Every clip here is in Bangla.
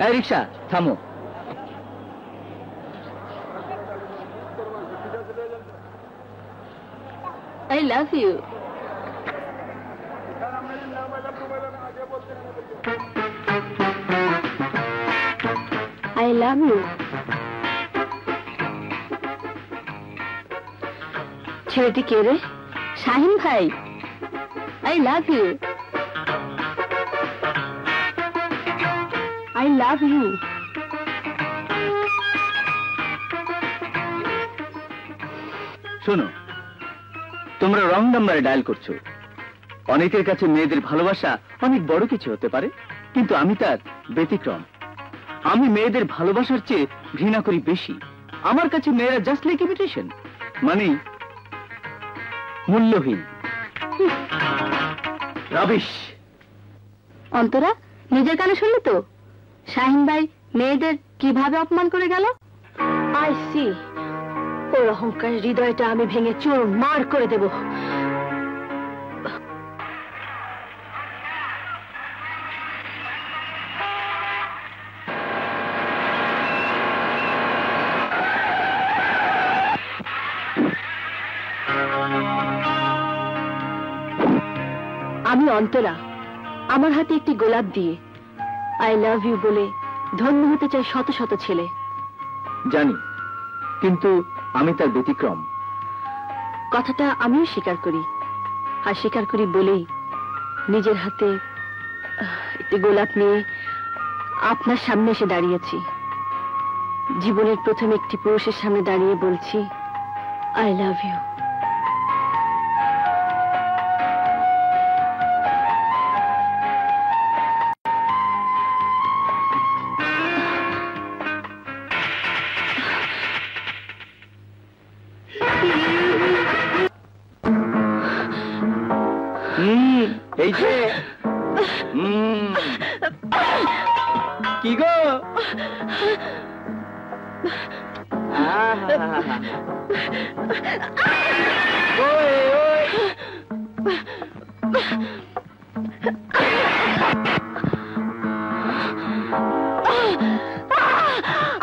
এই রিক্সা থামো। I love you. I love you. ছেলেটি কে রে? শাহিন ভাই। I love you. I love you. শোনো, তোমরা রং নাম্বারে ডায়াল করছো। অনেকের কাছে মেয়েদের ভালোবাসা অনেক বড় কিছু হতে পারে, কিন্তু আমি তার ব্যতিক্রম। আমি মেয়েদের ভালোবাসার চেয়ে ঘৃণা করি বেশি। আমার কাছে মেয়েরা জাস্ট লাইক ইমিটেশন, মানে মূল্যহীন, রাবিশ। অন্তরা, নিজের কানে শুনলি তো শাহিন ভাই মেয়েদের কিভাবে অপমান করে গেল? আই সি, ওর অহংকার হৃদয়টা আমি ভেঙে চুরমার করে দেব। আমি অন্তরা, আমার হাতে একটি গোলাপ দিয়ে আই লাভ ইউ বলে ধন্য হতে চাই শত শত ছেলে। জানি, কিন্তু আমি তার ব্যতিক্রম। কথাটা আমিও স্বীকার করি, আর স্বীকার করি বলেই নিজের হাতে একটি গোলাপ নিয়ে আপনার সামনে এসে দাঁড়িয়েছি। জীবনের প্রথম একটি পুরুষের সামনে দাঁড়িয়ে বলছি আই লাভ ইউ। এই যে কি গো,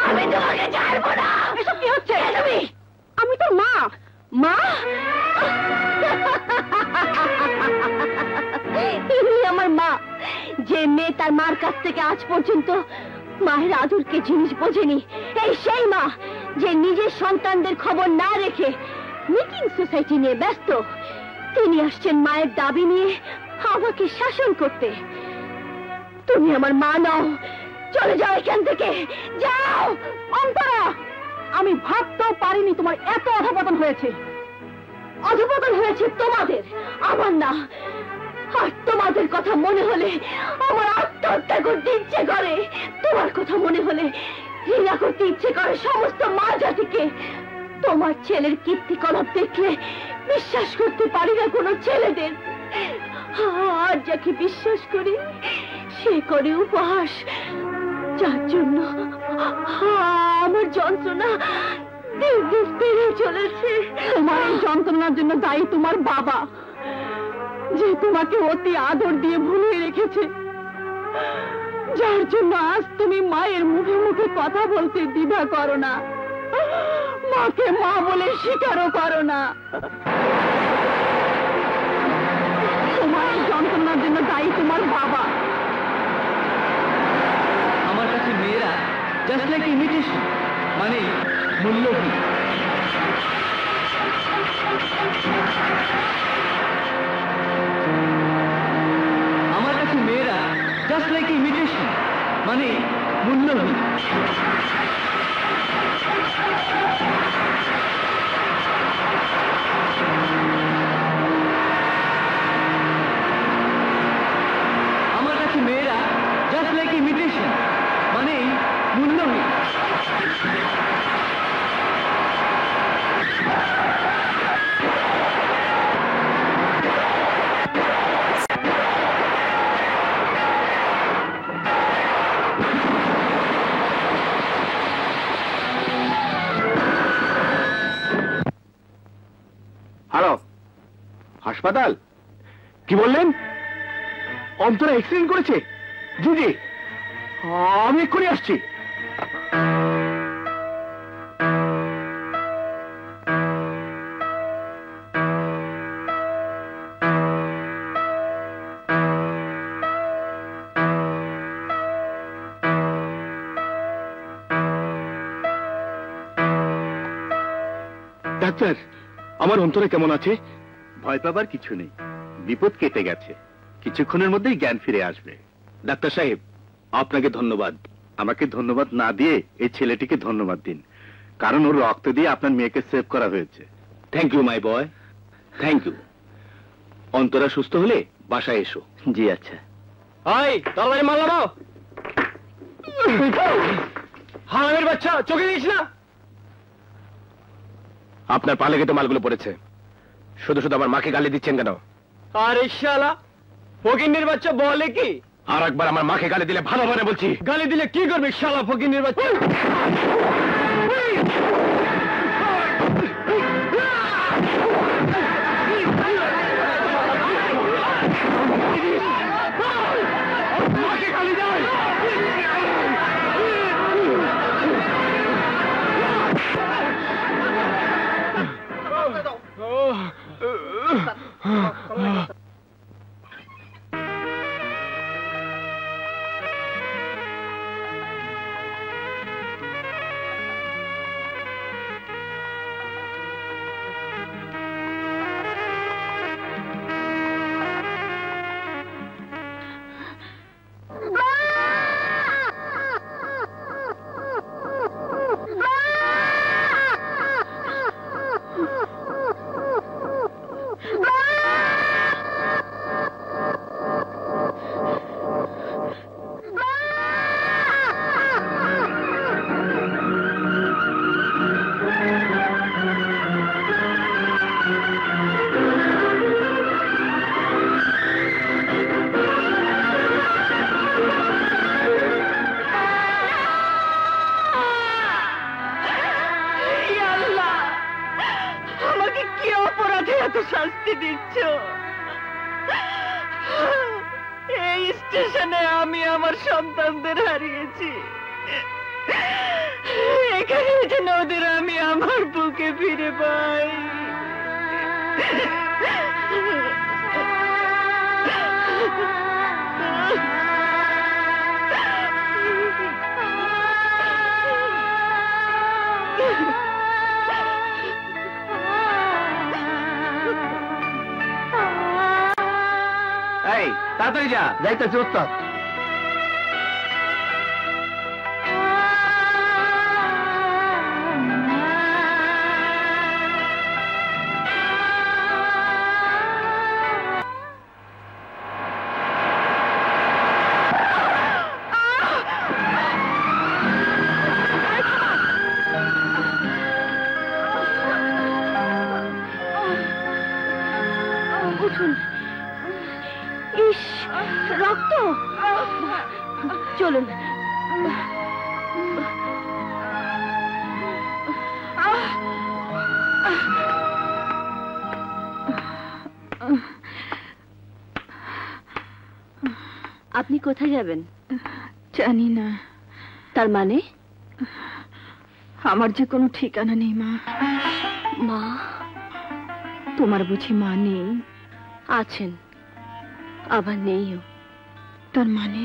আমি তোমাকে ছাড়বো না। এসব কি হচ্ছে? আমি তো মা। মা, আমার মা, যে মেয়ে তার মার কাছ থেকে আজ পর্যন্ত মায়ের আদরকে জিনিস বোঝেনি, এই সেই মা যে নিজের সন্তানদের খবর না রেখে মিটিং সোসাইটি নিয়ে ব্যস্ত। তিনি আসছেন মায়ের দাবি নিয়ে আমাকে শাসন করতে। তুমি আমার মা নও, চলে যাও এখান থেকে, যাও। অন্তরা, আমি ভাবতেও পারিনি তোমার এত অধঃপতন হয়েছে। অধঃপতন হয়েছে তোমাদের, আমার না। আর তোমাদের কথা মনে হলে আমার আত্মহত্যা করতে ইচ্ছে করে। তোমার কথা মনে হলে ঘৃণা করতে ইচ্ছে করে সমস্ত মা জাতিকে। তোমার ছেলের কীর্তিকলাপ দেখলে বিশ্বাস করতে পারি না কোনো ছেলেদের। আর যাকে বিশ্বাস করি সে করে উপহাস, যার জন্য আমার যন্ত্রণা দিন দিন বেড়ে চলেছে। তোমার এই যন্ত্রণার জন্য দায়ী তোমার বাবা, যে তোমাকে অতি আদর দিয়ে ভুলিয়ে রেখেছে, যার জন্য আজ তুমি মায়ের মুখে মুখে কথা বলতে দ্বিধা করো না, মাকে মা বলে স্বীকারও করো না। তোমার এই যন্ত্রণার জন্য দায়ী তোমার বাবা। আমার কাছে মেয়েরা জাস্ট লাইক ইমিটেশন, মানে মূল্যহীন। আমার কাছে মেয়েরা জাস্ট লাইক ইমিটেশন, মানে মূল্যহীন। আমার কাছে মেয়েরা জাস্ট লাইক ইমিটেশন, মানে মূল্যহীন। হ্যালো, হাসপাতাল? কি বললেন? অন্তরা অ্যাক্সিডেন্ট করেছে? জি জি, আমি এক্ষুনি আসছি। ডাক্তার, আমার অন্তরে কেমন আছে? ভয় পাবার কিছু নেই, বিপদ কেটে গেছে, কিছুক্ষণের মধ্যেই জ্ঞান ফিরে আসবে। ডাক্তার সাহেব, আপনাকে ধন্যবাদ। আমাকে ধন্যবাদ না দিয়ে এই ছেলেটিকে ধন্যবাদ দিন, কারণ ওর রক্ত দিয়ে আপনার মেয়েকে সেভ করা হয়েছে। Thank you my boy, thank you. Antara সুস্থ হলে বাসায় এসো। জি আচ্ছা। হাই, তরবারি মাল নামাও। হারামের বাচ্চা, চোখে দিস না। আপনার পা লেগে তো মালগুলো পড়েছে, শুধু শুধু আমার মাকে গালি দিচ্ছেন কেন? আরে শালা, ফকিন্নির বাচ্চা বলে কি? আর একবার আমার মাকে গালি দিলে ভালো মানে বলছি। গালি দিলে কি করবে শালা ফকিন্নির বাচ্চা? শাস্তি দিচ্ছ? এই স্টেশনে আমি আমার সন্তানদের হারিয়েছি, এখানে যেন ওদের আমি আমার বুকে ফিরে পাই। এই, তাড়াতাড়ি যা। যাইতেছি ওস্তাদ। উঠুন। ইস, রক্ত! চলুন। আপনি কোথায় যাবেন? জানি না। তার মানে? আমার যে কোনো ঠিকানা নেই মা। মা? তোমার বুঝি মা নেই? আছেন, আবার নেইও। তার মানে?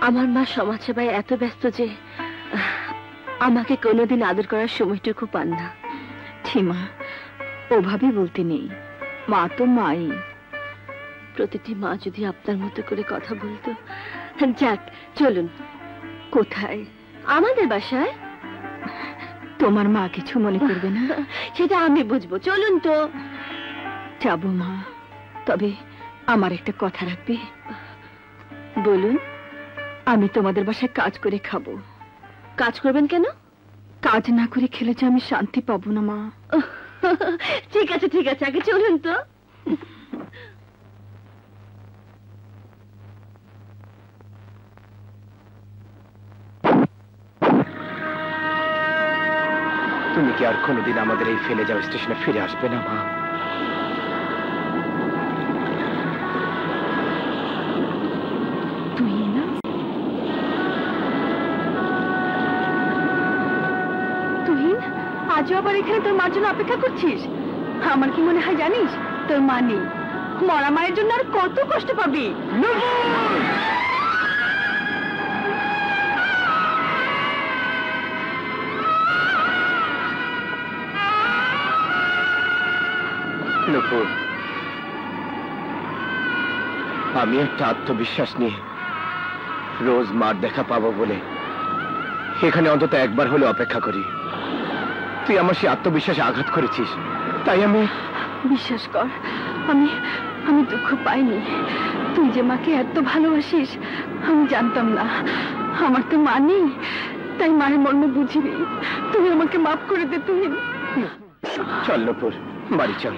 আমার মা সমাজসেবায় এত ব্যস্ত যে আমাকে কোনোদিন আদর করার সময়টুকু পান না। ঠিমা, ওভাবে বলতে নেই, মা তো মাই। প্রতিটি মা যদি আপনার মতো করে কথা বলতো। যাক, চলুন। কোথায়? আমাদের বাসায়। তোমার মা কিছু মনে করবে না? সেটা আমি বুঝবো, চলুন তো। যাবো মা, তবে আমার একটা কথা রাখবে। বলুন। আমি তোমাদের বাসায় কাজ করে খাবো। কাজ করবেন কেন? কাজ না করে খেলে যে আমি শান্তি পাবো না মা। ঠিক আছে ঠিক আছে, আগে চলুন তো। তুমি কি আর কোনোদিন আমাদের এই ফেলে যাওয়া স্টেশনে ফিরে আসবে না মা? তুই না? আজও আবার এখানে তোর মার জন্য অপেক্ষা করছিস? আমার কি মনে হয় জানিস, তোর মা নেই, মরা মায়ের জন্য আর কত কষ্ট পাবি। নূপুর, আমি একটা আত্মবিশ্বাস নিয়ে রোজ মার দেখা পাবো বলে এখানে অন্তত একবার হলে অপেক্ষা করি। তুই আমার সেই আত্মবিশ্বাসে আঘাত করেছিস, তাই আমি বিশ্বাস কর, আমি আমি দুঃখ পাইনি। তুই যে মাকে এত ভালোবাসিস আমি জানতাম না। আমার তো মা নেই, তাই মায়ের মর্ম বুঝিনি। তুই আমাকে মাফ করে দে তুই। চল নূপুর, বাড়ি চল।